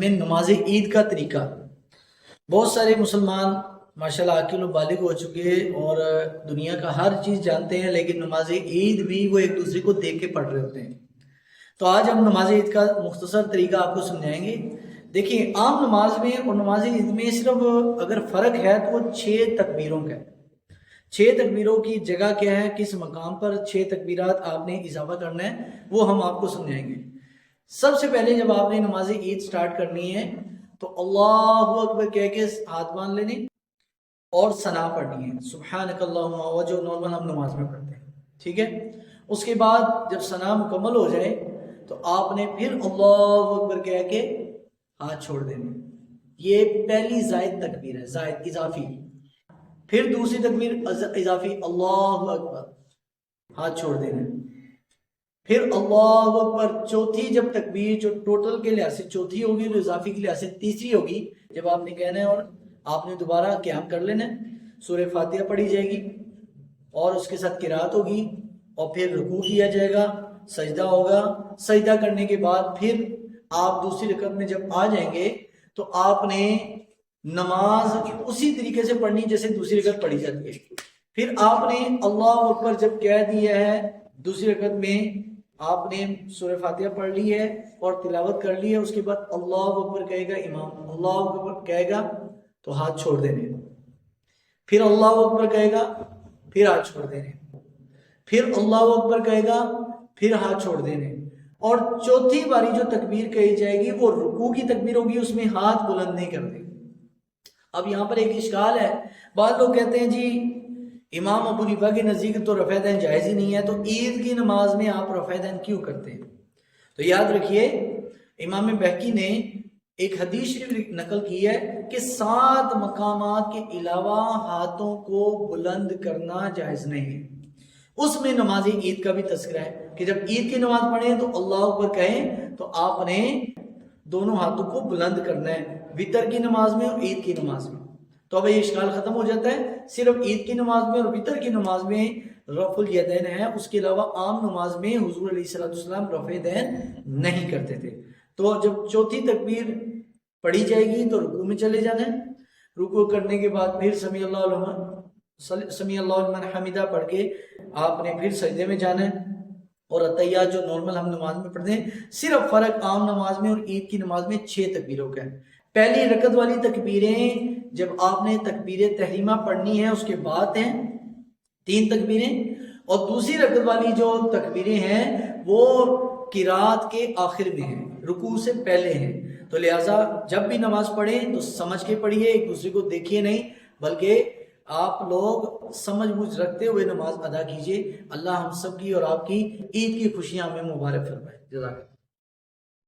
میں نماز عید کا طریقہ بہت سارے مسلمان ماشاءاللہ عاقل و بالغ ہو چکے ہیں اور دنیا کا ہر چیز جانتے ہیں، لیکن نماز عید بھی وہ ایک دوسرے کو دیکھ کے پڑھ رہے ہوتے ہیں۔ تو آج ہم نماز عید کا مختصر طریقہ آپ کو سمجھائیں گے۔ دیکھیں، عام نماز میں اور نماز عید میں صرف اگر فرق ہے تو وہ 6 تکبیروں کا ہے۔ 6 تکبیروں کی جگہ کیا ہے، کس مقام پر 6 تکبیرات آپ نے اضافہ کرنا ہے، وہ ہم آپ کو سمجھائیں گے۔ سب سے پہلے جب آپ نے نماز عید سٹارٹ کرنی ہے تو اللہ اکبر کہہ کے ہاتھ باندھ لینے اور ثنا پڑھنی ہے، سبحانک اللہم، وہ جو نارمل ہم نماز میں پڑھتے ہیں، ٹھیک ہے۔ اس کے بعد جب ثنا مکمل ہو جائے تو آپ نے پھر اللہ اکبر کہہ کے ہاتھ چھوڑ دینے۔ یہ پہلی زائد تکبیر ہے، زائد اضافی۔ پھر دوسری تکبیر اضافی، اللہ اکبر، ہاتھ چھوڑ دینے۔ پھر اللہ اکبر، چوتھی جب تکبیر جو ٹوٹل کے لحاظ سے چوتھی ہوگی تو اضافی کے لحاظ سے تیسری ہوگی، جب آپ نے کہنا ہے اور آپ نے دوبارہ قیام کر لینا ہے، سورہ فاتحہ پڑھی جائے گی اور اس کے ساتھ قرات ہوگی اور پھر رکوع کیا جائے گا، سجدہ ہوگا۔ سجدہ کرنے کے بعد پھر آپ دوسری رکعت میں جب آ جائیں گے تو آپ نے نماز اسی طریقے سے پڑھنی جیسے دوسری رکعت پڑھی جاتی ہے۔ پھر آپ نے اللہ اکبر جب کہہ دیا ہے، دوسری رکعت میں آپ نے سورہ فاتحہ پڑھ لی ہے اور تلاوت کر لی ہے، اس کے بعد اللہ اکبر کہے گا امام، اللہ اکبر کہے گا تو ہاتھ چھوڑ دینے، پھر اللہ اکبر کہے گا پھر ہاتھ چھوڑ دینے، پھر اللہ اکبر کہے گا پھر ہاتھ چھوڑ دینے، اور چوتھی باری جو تکبیر کہی جائے گی وہ رکوع کی تکبیر ہوگی، اس میں ہاتھ بلند نہیں کرتے۔ اب یہاں پر ایک اشکال ہے، بعض لوگ کہتے ہیں جی امام ابو حنیفہ کے نزدیک تو رفع دین جائز ہی نہیں ہے، تو عید کی نماز میں آپ رفع دین کیوں کرتے ہیں؟ تو یاد رکھیے، امام بہقی نے ایک حدیث شریف نقل کی ہے کہ 7 مقامات کے علاوہ ہاتھوں کو بلند کرنا جائز نہیں ہے۔ اس میں نماز عید کا بھی تذکرہ ہے کہ جب عید کی نماز پڑھیں تو اللہ اکبر کہیں تو آپ نے دونوں ہاتھوں کو بلند کرنا ہے، وتر کی نماز میں اور عید کی نماز میں۔ تو اب یہ اشکال ختم ہو جاتا ہے، صرف عید کی نماز میں اور وتر کی نماز میں رفع الیدین ہے، اس کے علاوہ عام نماز میں حضور علیہ السلام رفع دین نہیں کرتے تھے۔ تو جب چوتھی تکبیر پڑھی جائے گی تو رکوع میں چلے جانا ہے، رکوع کرنے کے بعد پھر سمیع اللہ لمن حمیدہ پڑھ کے آپ نے پھر سجدے میں جانا ہے، اور اتحیات جو نارمل ہم نماز میں پڑھتے ہیں۔ صرف فرق عام نماز میں اور عید کی نماز میں 6 تکبیروں کا ہے۔ پہلی رکعت والی تکبیریں جب آپ نے تکبیر تحریمہ پڑھنی ہے اس کے بعد ہیں 3 تکبیریں، اور دوسری رکعت والی جو تکبیریں ہیں وہ قرات کے آخر میں ہیں، رکوع سے پہلے ہیں۔ تو لہٰذا جب بھی نماز پڑھیں تو سمجھ کے پڑھیے، ایک دوسرے کو دیکھیے نہیں، بلکہ آپ لوگ سمجھ بوجھ رکھتے ہوئے نماز ادا کیجیے۔ اللہ ہم سب کی اور آپ کی عید کی خوشیاں ہمیں مبارک فرمائے۔ جزاک اللہ۔